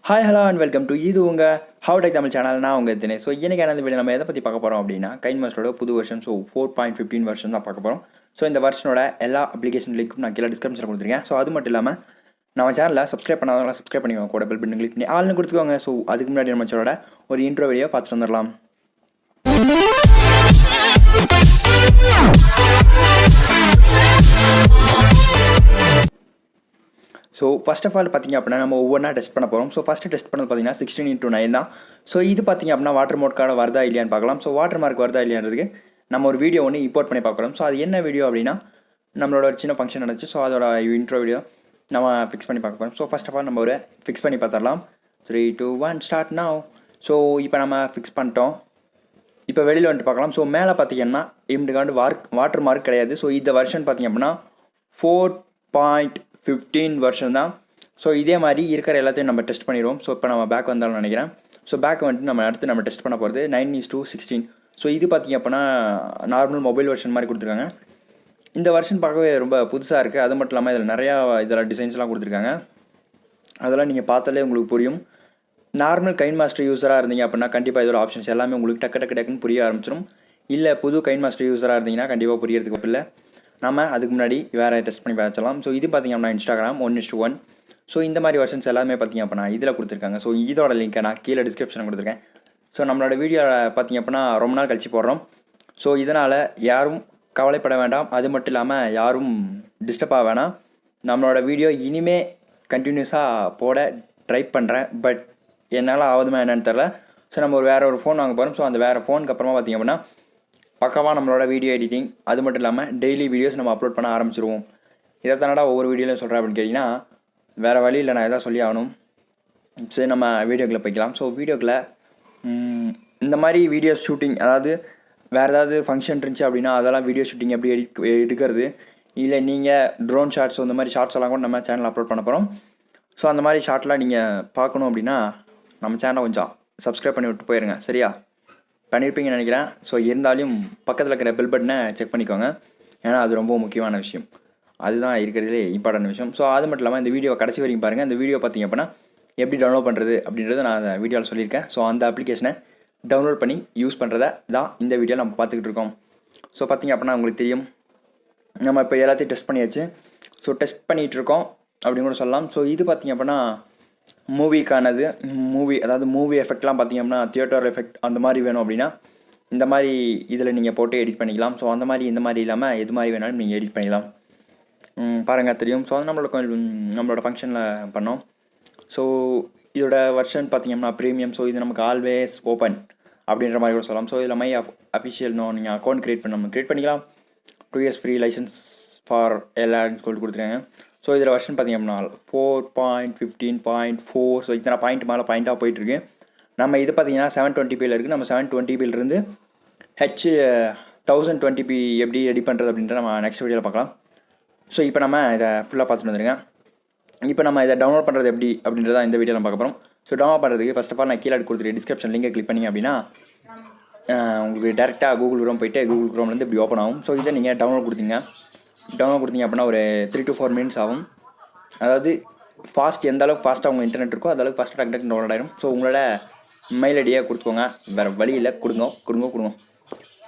Hi hello and welcome to இது உங்கள் how tech Tamil channel. நான் உங்கள் தினேஷ். ஸோ இன்றைக்கான இந்த வீடியோ நம்ம எதை பற்றி பார்க்க போகிறோம் அப்படின்னா கைன்மாஸ்டரோட புது வெர்ஷன். ஸோ 4.15 வெர்ஷன் தான் பார்க்க போகிறோம். ஸோ இந்த வெர்ஷனோட எல்லா அப்ளிகேஷன் லிங்க்கும் நான் கீழே டிஸ்கிரிப்ஷனில் கொடுத்துருக்கேன். ஸோ அது மட்டும் இல்லாமல் நம்ம சேனலில் சப்ஸ்கிரைப் பண்ணாதவங்களாம் சப்ஸ்கிரைப் பண்ணிக்கோங்க, கூட பெல் பட்டன் கிளிக் பண்ணி ஆள்னு கொடுத்துக்கோங்க. ஸோ அதுக்கு முன்னாடி நம்ம சேனலோட ஒரு இன்ட்ரோ வீடியோ பார்த்துட்டு வந்துடலாம். ஸோ ஃபஸ்ட் ஆஃப் ஆல் பார்த்திங்க அப்படின்னா நம்ம ஒவ்வொன்றா டெஸ்ட் பண்ண போகிறோம். ஸோ ஃபஸ்ட்டு டெஸ்ட் பண்ணது பார்த்திங்கன்னா 16:9 தான். ஸோ இது பார்த்திங்க அப்படின்னா வாட்டர் மோட் கார்டு வருதா இல்லையான்னு பார்க்கலாம். ஸோ வாட்டர் மார்க் வருதா இல்லையான்றதுக்கு நம்ம ஒரு வீடியோ ஒன்று இம்போர்ட் பண்ணி பார்க்குறோம். ஸோ அது என்ன வீடியோ அப்படின்னா நம்மளோட ஒரு சின்ன ஃபங்க்ஷன் நடந்துச்சு. ஸோ அதோட இன்ட்ரோ வீடியோ நம்ம ஃபிக்ஸ் பண்ணி பார்க்க போகிறோம். ஸோ ஃபஸ்ட் ஆஃப் ஆல் நம்ம ஒரு ஃபிக்ஸ் பண்ணி பார்த்துடலாம். 3, 2, 1 ஸ்டார்ட் நவ். ஸோ இப்போ நம்ம ஃபிக்ஸ் பண்ணிட்டோம். இப்போ வெளியில் வந்துட்டு பார்க்கலாம். ஸோ மேலே பார்த்திங்கன்னா இம்டுக்காண்டு வாட்டர் மார்க் கிடையாது. ஸோ இந்த வெர்ஷன் பார்த்திங்க அப்படின்னா 4.15 வெர்ஷன் தான். ஸோ இதே மாதிரி இருக்கிற எல்லாத்தையும் நம்ம டெஸ்ட் பண்ணிடுவோம். ஸோ இப்போ நம்ம பேக் வந்தாலும் நினைக்கிறேன். ஸோ பேக் வந்துட்டு நம்ம அடுத்து நம்ம டெஸ்ட் பண்ண போகிறது 9:16. ஸோ இது பார்த்திங்க அப்படின்னா நார்மல் மொபைல் வெர்ஷன் மாதிரி கொடுத்துருக்காங்க. இந்த வெர்ஷன் பார்க்கவே ரொம்ப புதுசாக இருக்குது. அது மட்டும் இல்லாமல் இதில் நிறையா டிசைன்ஸ்லாம் கொடுத்துருக்காங்க. அதெல்லாம் நீங்கள் பார்த்தாலே உங்களுக்கு புரியும். நார்மல் கைன்மாஸ்டர் யூஸராக இருந்தீங்க அப்படின்னா கண்டிப்பாக இதோட ஆப்ஷன்ஸ் எல்லாமே உங்களுக்கு டக்குன்னு புரிய ஆரம்பிச்சிடும். இல்லை புது கைன்மாஸ்டர் யூஸராக இருந்தீங்கன்னா கண்டிப்பாக புரியறதுக்கு இல்லை. நம்ம அதுக்கு முன்னாடி வேறு டெஸ்ட் பண்ணி பார்த்துலாம். ஸோ இது பார்த்திங்க அப்படின்னா இன்ஸ்டாகிராம் 1:1. ஸோ இந்த மாதிரி வெர்ஷன்ஸ் எல்லாமே பார்த்திங்க அப்படின்னா இதில் கொடுத்துருக்காங்க. ஸோ இதோட லிங்க்கை நான் கீழே டிஸ்கிரிப்ஷனில் கொடுத்துருக்கேன். ஸோ நம்மளோட வீடியோவில் பார்த்திங்க அப்படின்னா ரொம்ப நாள் கழிச்சு போடுறோம். ஸோ இதனால் யாரும் கவலைப்பட வேண்டாம். அது மட்டும் இல்லாமல் யாரும் டிஸ்டர்ப் ஆக வேணாம். நம்மளோட வீடியோ இனிமே கண்டினியூஸாக போட ட்ரை பண்ணுறேன். பட் என்னால் ஆகுதுமா என்னென்னு தெரில. ஸோ நம்ம வேறு ஒரு ஃபோன் வாங்க போகிறோம். ஸோ அந்த வேறு ஃபோனுக்கு அப்புறமா பார்த்திங்க அப்படின்னா பக்கமாக நம்மளோட வீடியோ எடிட்டிங் அது மட்டும் இல்லாமல் டெய்லி வீடியோஸ் நம்ம அப்லோட் பண்ண ஆரம்பிச்சிருவோம். இதை தானடா ஒவ்வொரு வீடியோலையும் சொல்கிறேன் அப்படின்னு கேட்டிங்கன்னா வேறு வழி இல்லை, நான் எதாவது சொல்லி ஆகணும். சரி நம்ம வீடியோக்குள்ளே போய்க்கலாம். ஸோ வீடியோக்குள்ளே இந்த மாதிரி வீடியோ ஷூட்டிங், அதாவது வேறு ஏதாவது ஃபங்க்ஷன் இருந்துச்சு அப்படின்னா அதெல்லாம் வீடியோ ஷூட்டிங் எப்படி எடுக்கிறது, இல்லை நீங்கள் ட்ரோன் ஷாட்ஸ் இந்த மாதிரி ஷார்ட்ஸ் எல்லாம் கூட நம்ம சேனலில் அப்லோட் பண்ண போகிறோம். ஸோ அந்த மாதிரி ஷார்ட்லாம் நீங்கள் பார்க்கணும் அப்படின்னா நம்ம சேனலை கொஞ்சம் சப்ஸ்கிரைப் பண்ணி விட்டு போயிருங்க. சரியா? பண்ணியிருப்பீங்கன்னு நினைக்கிறேன். ஸோ இருந்தாலும் பக்கத்தில் இருக்கிற பெல் பட்டனை செக் பண்ணிக்கோங்க. ஏன்னா அது ரொம்ப முக்கியமான விஷயம். அதுதான் இருக்கிறதுலே இம்பார்ட்டன்ட் விஷயம். ஸோ அது மட்டும் இல்லாமல் இந்த வீடியோ கடைசி வரைக்கும் பாருங்கள். இந்த வீடியோ பார்த்திங்க அப்படின்னா எப்படி டவுன்லோட் பண்ணுறது அப்படின்றத நான் அந்த வீடியோவில் சொல்லியிருக்கேன். ஸோ அந்த அப்ளிகேஷனை டவுன்லோட் பண்ணி யூஸ் பண்ணுறத தான் இந்த வீடியோ நம்ம பார்த்துக்கிட்டு இருக்கோம். ஸோ பார்த்திங்க அப்படின்னா உங்களுக்கு தெரியும், நம்ம இப்போ எல்லாத்தையும் டெஸ்ட் பண்ணியாச்சு. ஸோ டெஸ்ட் பண்ணிகிட்டு இருக்கோம் அப்படின்னு கூட சொல்லலாம். ஸோ இது பார்த்திங்க அப்படின்னா மூவிக்கானது. அதாவது மூவி எஃபெக்ட்லாம் பார்த்திங்க அப்படின்னா தியேட்டர் எஃபெக்ட் அந்த மாதிரி வேணும் அப்படின்னா இந்த மாதிரி இதில் நீங்கள் போட்டு எடிட் பண்ணிக்கலாம். ஸோ அந்த மாதிரி இந்த மாதிரி இல்லாமல் எது மாதிரி வேணாலும் நீங்கள் எடிட் பண்ணிக்கலாம். பாருங்கள் தெரியும். ஸோ நம்மளோட ஃபங்க்ஷனில் பண்ணோம். ஸோ இதோட வெர்ஷன் பார்த்திங்கன்னா ப்ரீமியம். ஸோ இது நமக்கு ஆல்வேஸ் ஓப்பன் அப்படின்ற மாதிரி கூட சொல்லலாம். ஸோ இதில் மை அஃபிஷியல்னோ நீங்கள் அக்கௌண்ட் க்ரியேட் பண்ணிக்கலாம். 2 years ஃப்ரீ லைசன்ஸ் ஃபார் எல்லாரும் கொடுத்துருக்காங்க. ஸோ இதில் வெர்ஷன் பார்த்திங்க அப்படின்னா 4.15.4. ஸோ இத்தனை பாயிண்ட் மேலே பாயிண்ட்டாக போயிட்டுருக்கு. நம்ம இது பார்த்திங்கன்னா 720p இருக்குது. நம்ம 720pலேருந்து H1020p எப்படி ரெடி பண்ணுறது அப்படின்ற நம்ம நெக்ஸ்ட் வீடியோவில் பார்க்கலாம். ஸோ இப்போ நம்ம இதை ஃபுல்லாக பார்த்துட்டு வந்துருங்க. இப்போ நம்ம இதை டவுன்லோட் பண்ணுறது எப்படி அப்படின்றத இந்த வீடியோவில் பார்க்க போகிறோம். ஸோ டவுன்லோட் பண்ணுறதுக்கு ஃபஸ்ட் ஆஃப் ஆல் நான் கீழே கொடுத்துருக்கேன் டிஸ்கிரிப்ஷன் லிங்கை கிளிக் பண்ணிங்க அப்படின்னா உங்களுக்கு டேரெக்டாக கூகுள் குரோம் போய்ட்டு கூகுள் குரோம்லேருந்து இப்படி ஓப்பன் ஆகும். ஸோ இதை நீங்கள் டவுன்லோட் கொடுத்தீங்க அப்படின்னா ஒரு 3 to 4 minutes ஆகும். அதாவது எந்த அளவுக்கு ஃபாஸ்ட்டாக உங்கள் இன்டர்நெட் இருக்கோ அந்த அளவுக்கு ஃபாஸ்ட்டாக டக்கு டவுன்லோட் ஆகிடும். ஸோ உங்களோட மெயில் ஐடியை கொடுத்துக்கோங்க. வேறு வழி இல்லை, கொடுங்க.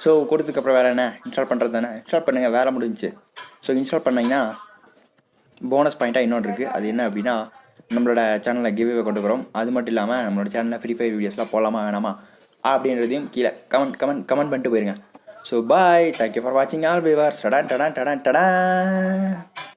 ஸோ கொடுத்ததுக்கப்புறம் வேறு என்ன இன்ஸ்டால் பண்ணுறது தானே, இன்ஸ்டால் பண்ணுங்கள், வேலை முடிஞ்சிச்சு. ஸோ இன்ஸ்டால் பண்ணிங்கன்னா போனஸ் பாயிண்ட்டாக இன்னொன்று இருக்குது. அது என்ன அப்படின்னா நம்மளோட சேனலில் கிவ்வே கொண்டு வரோம். அது மட்டும் இல்லாமல் நம்மளோட சேனலில் ஃப்ரீ ஃபயர் வீடியோஸ்லாம் போகலாமா வேணாமா அப்படின்றதையும் கீழே கமெண்ட் பண்ணிட்டு போயிருங்க. So bye. Thank you for watching all viewers. Ta-da.